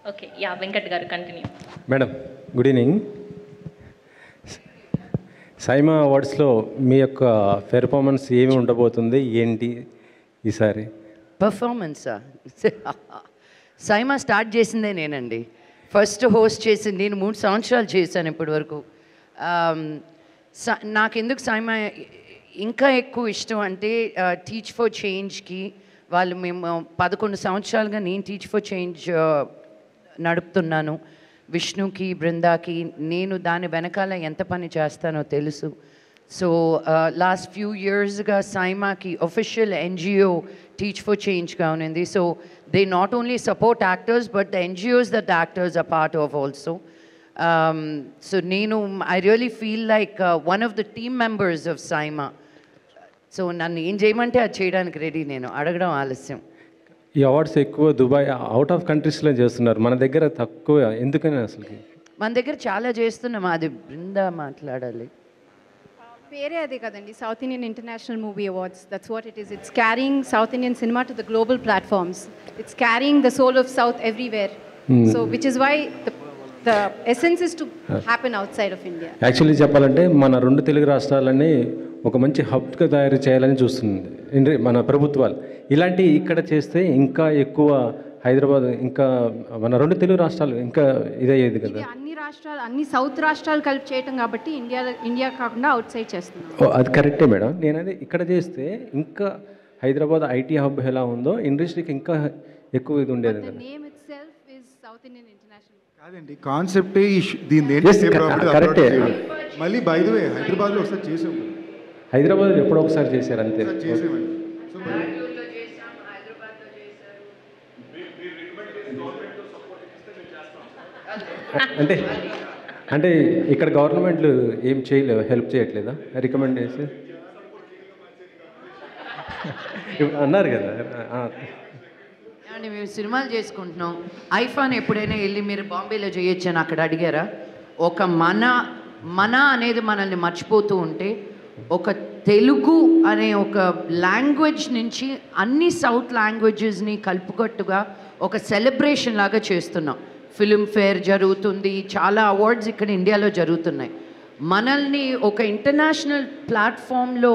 Okay. Yeah! Venkat garu continue. Madam good evening. SIIMA అవార్డ్స్లో మీ యొక్క పెర్ఫార్మెన్స్ ఏమి ఉండబోతుంది ఏంటి ఈసారి? పర్ఫార్మెన్సా? సైమా స్టార్ట్ చేసిందే నేనండి. ఫస్ట్ హోస్ట్ చేసింది నేను 3 సంవత్సరాలు చేశాను ఇప్పటి వరకు. నాకెందుకు సైమా ఇంకా ఎక్కువ ఇష్టం అంటే టీచ్ ఫర్ చేంజ్కి మేము 11 సంవత్సరాలుగా నేను టీచ్ ఫర్ చేంజ్ నడుపుతున్నాను. విష్ణుకి బృందాకి నేను దాని వెనకాల ఎంత పని చేస్తానో తెలుసు. సో లాస్ట్ ఫ్యూ ఇయర్స్గా సైమాకి ఒఫిషియల్ ఎన్జిఓ టీచ్ ఫర్ చేంజ్గా ఉంది. So they not only support actors but the NGOs that the actors are part of also. So నేను I really feel like one of the team members of SIIMA. So నన్ను ఏం చేయమంటే అది చేయడానికి ready, నేను అడగడం ఆలస్యం. ఈ అవార్డ్స్ ఎక్కువ దుబాయ్ అవుట్ ఆఫ్ కంట్రీస్లో చేస్తున్నారు, మన దగ్గర తక్కువ ఎందుకని? అసలు మన దగ్గర చాలా చేస్తున్నాం. అది బృందా మాట్లాడాలి. పేరే అదే కదండి, South Indian International Movie Awards. That's what it is. It's carrying South Indian cinema to the global platforms. It's carrying the soul of south everywhere. So which is why the essence is to happen outside of India. Actually చెప్పాలంటే మన 2 తెలుగు రాష్ట్రాలని ఒక మంచి హబ్గా తయారు చేయాలని చూస్తుంది మన ప్రభుత్వాలు. ఇలాంటి ఇక్కడ చేస్తే ఇంకా ఎక్కువ హైదరాబాద్ ఇంకా మన 2 తెలుగు రాష్ట్రాలు ఇంకా ఇదయ్యేది కదా. అన్ని రాష్ట్రాలు, అన్ని సౌత్ రాష్ట్రాలు కలిపి చేయటం కాబట్టి ఇండియా కాకుండా అవుట్ సైడ్ చేస్తున్నాం. అది కరెక్టే మేడం. నేనది ఇక్కడ చేస్తే ఇంకా హైదరాబాద్ ఐటీ హబ్ ఎలా ఉందో ఇండస్ట్రీకి ఇంకా ఎక్కువ ఇది ఉండేది కదా. Name itself is south Indian international. కాదండి, కాన్సెప్టే దీని కరెక్టే. మళ్ళీ బై ది వే హైదరాబాద్లో ఒకసారి చేసాం. హైదరాబాద్ ఎప్పుడో ఒకసారి చేశారు అంతే. చేసామండి. అంటే అంటే ఇక్కడ గవర్నమెంట్లు ఏం చేయలేవు, హెల్ప్ చేయట్లేదా? రికమెండ్ చేసి అన్నారు కదా. అంటే మేము సినిమాలు చేసుకుంటున్నాం. ఐఫాన్ ఎప్పుడైనా వెళ్ళి మీరు బాంబేలో చేయొచ్చు అని అక్కడ అడిగారా? ఒక మన అనేది మనల్ని మర్చిపోతూ ఉంటే ఒక తెలుగు అనే ఒక లాంగ్వేజ్ నుంచి అన్ని సౌత్ లాంగ్వేజెస్ని కలుపుకట్టుగా ఒక సెలబ్రేషన్ లాగా చేస్తున్నాం. ఫిల్మ్ఫేర్ జరుగుతుంది, చాలా అవార్డ్స్ ఇక్కడ ఇండియాలో జరుగుతున్నాయి. మనల్ని ఒక ఇంటర్నేషనల్ ప్లాట్ఫామ్లో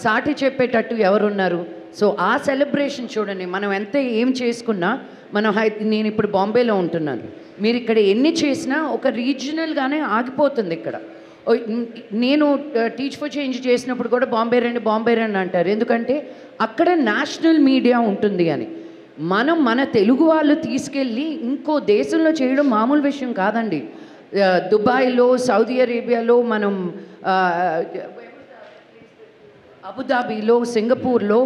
సాటి చెప్పేటట్టు ఎవరున్నారు? సో ఆ సెలబ్రేషన్ చూడండి. మనం ఎంత ఏం చేసుకున్నా నేను ఇప్పుడు బాంబేలో ఉంటున్నాను, మీరు ఇక్కడ ఎన్ని చేసినా ఒక రీజనల్గానే ఆగిపోతుంది ఇక్కడ. నేను టీచ్ ఫర్ చేంజ్ చేసినప్పుడు కూడా బాంబే రండి అంటారు. ఎందుకంటే అక్కడ నేషనల్ మీడియా ఉంటుంది అని. మన తెలుగు వాళ్ళు తీసుకెళ్ళి ఇంకో దేశంలో చేయడం మామూలు విషయం కాదండి. దుబాయ్లో, సౌదీ అరేబియాలో, మనం అబుదాబీలో, సింగపూర్లో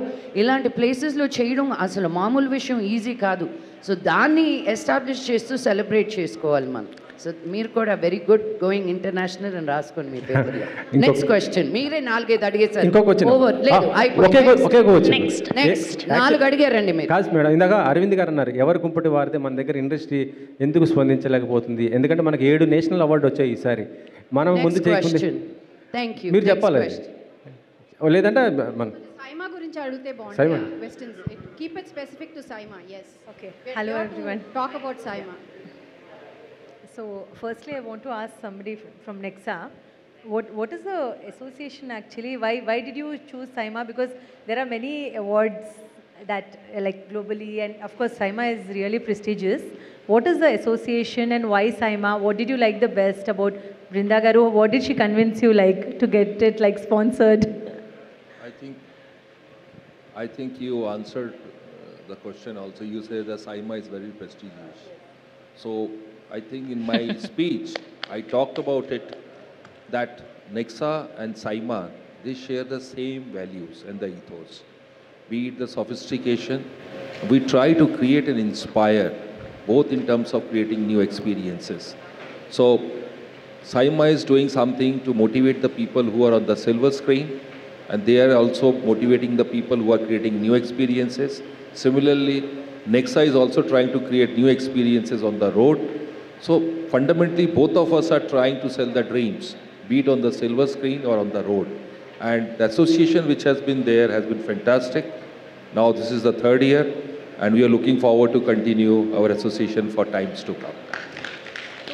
ఇలాంటి ప్లేసెస్లో చేయడం అసలు మామూలు విషయం, ఈజీ కాదు. సో దాన్ని ఎస్టాబ్లిష్ చేస్తూ సెలబ్రేట్ చేసుకోవాలి మనం. సో మీరు కూడా వెరీ గుడ్ గోయింగ్ ఇంటర్నేషనల్ అని రాసుకోండి మీ పేపర్లో. Next question. మీరే 4-5 అడిగేసారు. ఓవర్ లేదు, నెక్స్ట్ 4 అడిగారండి మీరు. కాదు మేడం, ఇందాక అరవింద్ గారు అన్నారు ఎవరు కుంపటి వారితే మన దగ్గర ఇండస్ట్రీ ఎందుకు స్పందించలేకపోతుంది? ఎందుకంటే మనకి 7 నేషనల్ అవార్డు వచ్చాయి ఈసారి. మనం ముందు చేయకుండా మీరు చెప్పాలి, లేదంటే మన సైమా గురించి అడిగితే బాగుంటుంది. Western keep it specific to SIIMA. yes, okay. Hello everyone, talk about Saima. So firstly I want to ask somebody from Nexa, what is the association actually? Why did you choose Saima? Because there are many awards that like globally, and of course Saima is really prestigious. What is the association and why Saima? What did you like the best about Brinda Garu? What did she convince you like to get it like sponsored? I think you answered the question also. You said that Saima is very prestigious. So I think in my speech, I talked about it, that Nexa and Saima, they share the same values and the ethos. Be it the sophistication, we try to create and inspire, both in terms of creating new experiences. So Saima is doing something to motivate the people who are on the silver screen, and they are also motivating the people who are creating new experiences. Similarly, Nexa is also trying to create new experiences on the road. So fundamentally, both of us are trying to sell the dreams, be it on the silver screen or on the road. And the association which has been there has been fantastic. Now this is the 3rd year, and we are looking forward to continue our association for times to come.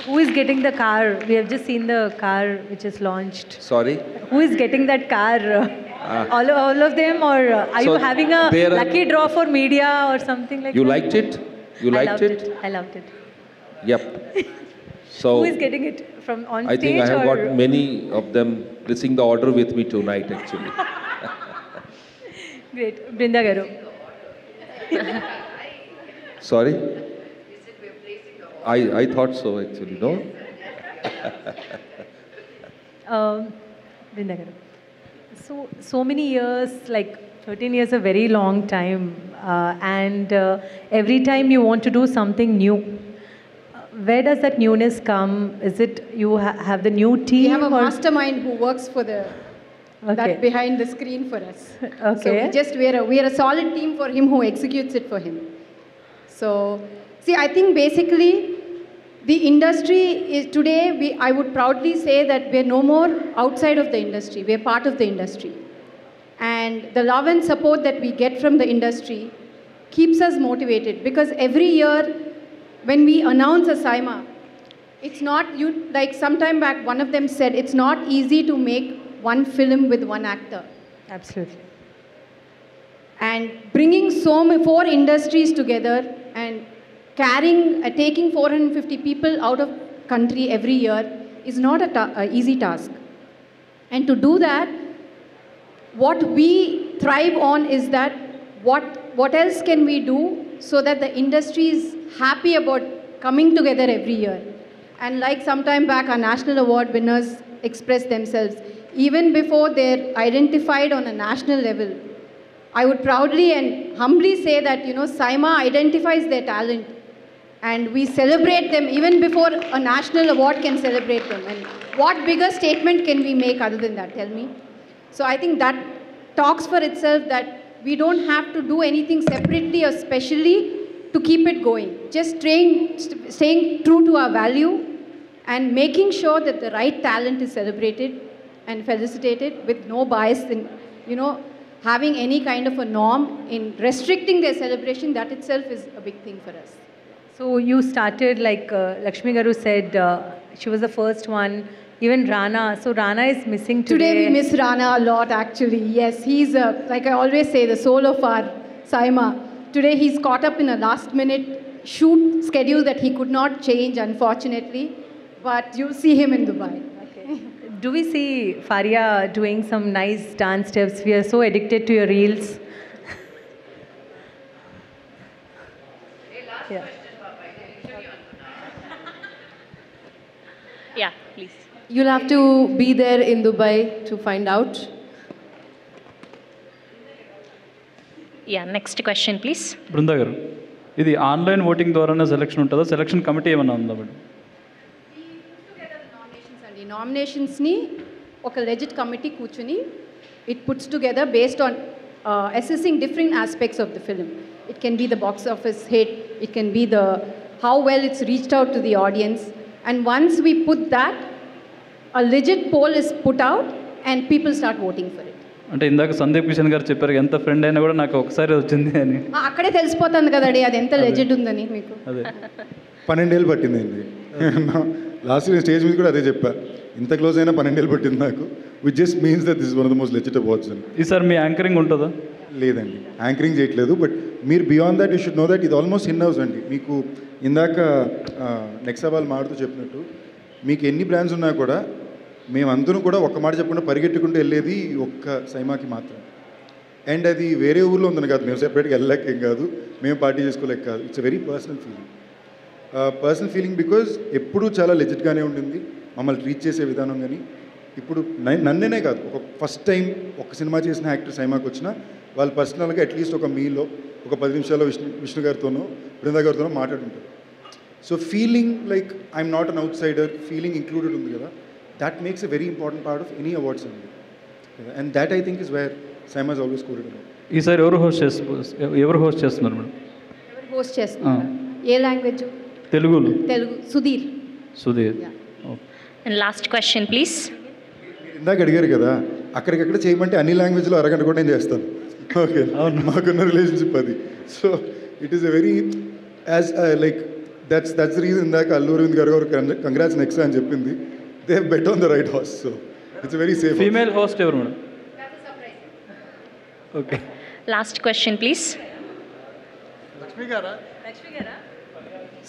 Who is getting the car? We have just seen the car which is launched. Sorry? Who is getting that car? All of them, or are So you having a there are- lucky draw for media or something like You that? liked it? You I liked loved it? I loved it. Yep. So Who is getting it from on I stage? think I have or? got many of them placing the order with me tonight actually. Great. Brinda Garu. Sorry? I thought so actually, no? Brinda Garu. So many years, like 13 years, a very long time, and every time you want to do something new. Where does that newness come? Is it you have the new team? We have a or- mastermind who works for the Okay. that behind the screen for us. So Okay. we are a solid team for him who executes it for him. So see, I think basically the industry is today. I would proudly say that we are no more outside of the industry. We are part of the industry, and the love and support that we get from the industry keeps us motivated, because every year when we announce a SIMA, it's not you like sometime back one of them said it's not easy to make one film with one actor, Absolutely. and bringing four industries together and taking 450 people out of country every year is not a easy task. And to do that, what we thrive on is that what else can we do so that the industry is happy about coming together every year. And like sometime back our national award winners expressed themselves, even before they're identified on a national level, I would proudly and humbly say that, SIMA identifies their talent, and we celebrate them even before a national award can celebrate them. And what bigger statement can we make other than that? Tell me. So I think that talks for itself, that we don't have to do anything separately or specially to keep it going. Just staying true to our value and making sure that the right talent is celebrated and felicitated with no bias in, having any kind of a norm in restricting their celebration. That itself is a big thing for us. So you started, like Lakshmi Garu said, she was the first one. Even Rana. So Rana is missing today. Today we miss Rana a lot, actually. Yes, he's, like I always say, the soul of our SIMA. Today he's caught up in a last-minute shoot schedule that he could not change, unfortunately. But you'll see him in Dubai. Okay. Do we see Faria doing some nice dance steps? We are so addicted to your reels. Yeah. Yeah, please. You'll have to be there in Dubai to find out. Yeah, next question, please. Brinda గారు, ఇది online voting ద్వారానే selection ఉంటుందా? Selection committee ఏమైనా ఉందా madam? Nominations ni oka legit committee కూర్చుని it puts together based on assessing different aspects of the film. It can be the box office hit, it can be the how well it's reached out to the audience, and once we put that, a legit poll is put out and people start voting for it. అంటే ఇందాక సందీప్ కిషన్ గారు చెప్పారు, ఎంత friend అయినా కూడా నాకు ఒకసారి వచ్చింది అని. అక్కడే తెలిసిపోతుంది కదండి అది ఎంత లెజిట్ ఉందని మీకు. అదే 12 ఏళ్ళు పట్టిందండి. లాస్ట్ ఇయర్ స్టేజ్ మీద కూడా అదే చెప్పా, ఇంత క్లోజ్ అయినా 12 ఏళ్ళు పట్టింది నాకు. Which just means that this one of the most legit awards అని. ఈసారి మీ యాంకరింగ్ ఉంటుందా? లేదండి, యాంకరింగ్ చేయట్లేదు. బట్ మీరు beyond that you should know that ఇది ఆల్మోస్ట్ ఇన్ హౌస్ అండి. మీకు ఇందాక నెక్స్ట్ వాళ్ళు మాడుతూ చెప్పినట్టు, మీకు ఎన్ని బ్రాండ్స్ ఉన్నా కూడా మేమందరం కూడా ఒక్క మాట చెప్పకుండా పరిగెట్టుకుంటూ వెళ్ళేది ఒక్క సైమాకి మాత్రం. అండ్ అది వేరే ఊర్లో ఉందని కాదు, మేము సెపరేట్గా వెళ్ళలేక ఏం కాదు, మేము పార్టీ చేసుకోలేక కాదు. It's a very personal feeling because ఎప్పుడూ చాలా లెజిట్గానే ఉండింది మమ్మల్ని ట్రీట్ చేసే విధానం. కానీ ఇప్పుడు నన్నేనే కాదు, ఒక ఫస్ట్ టైం ఒక సినిమా చేసిన యాక్టర్ సైమాకి వచ్చినా వాళ్ళు పర్సనల్గా అట్లీస్ట్ ఒక మీలో ఒక 10 నిమిషాల్లో విష్ణు గారితోనో బృందా గారితోనో మాట్లాడుంటారు. So feeling like I'm not an outsider, feeling included ఉంది కదా, that makes a very important part of any awards ceremony. And that I think is where SIMA is always quoted about. ఈసారి ఎవరు host చేస్తున్నారు madam? ఎవరు host చేస్తున్నారు? ఏ language? తెలుగులో. Telugu. Sudheer. And last question, please. ఇందాక అడిగారు కదా, అక్కడికక్కడ చేయమంటే అన్ని లాంగ్వేజ్లో అరగంట కూడా నేను చేస్తాను. ఓకే, మాకున్న రిలేషన్షిప్ అది. So it is a very as like that's the reason ఇందాక అల్లు అరవింద్ గారు కంగ్రాట్స్ నెక్స్ట్ అని చెప్పింది. They have bet on the right horse. So it's very safe. Female host ఎవరు madam? Okay. Last question, please.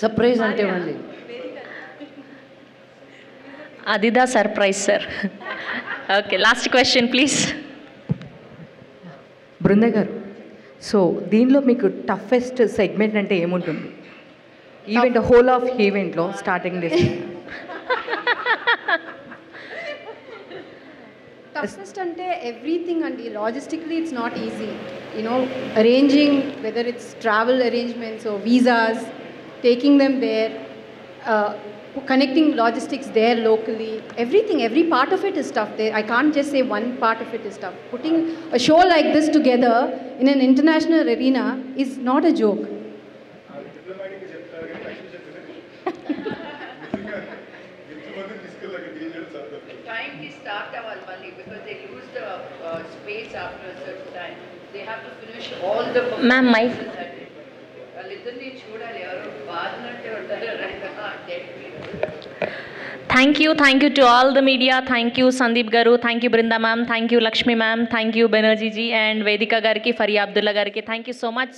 Surprise అంటే మళ్ళీ Adida surprise, sir. Okay, last question, please. బృంద గారు, so దీనిలో మీకు toughest segment అంటే ఏముంటుంది? ఈవెంట్ హోల్ ఆఫ్ ఈవెంట్లో starting this Toughest ante everything and logistically it's not easy. You know, arranging whether it's travel arrangements or visas, taking them there, connecting logistics there locally, everything, every part of it is tough. I can't just say one part of it is tough. Putting a show like this together in an international arena is not a joke. Time ki start aval mali because they lose the space after a certain time. They have to finish all the. Ma'am, mic. వాళ్ళిద్దరిని చూడాలి, ఎవరో బాధనట్టే ఉంటారు. Thank you to all the media. Thank you Sandeep garu, thank you Brinda ma'am, thank you Lakshmi ma'am, thank you Banerjee ji and Vedika gariki, Faria Abdullah gariki. Thank you so much.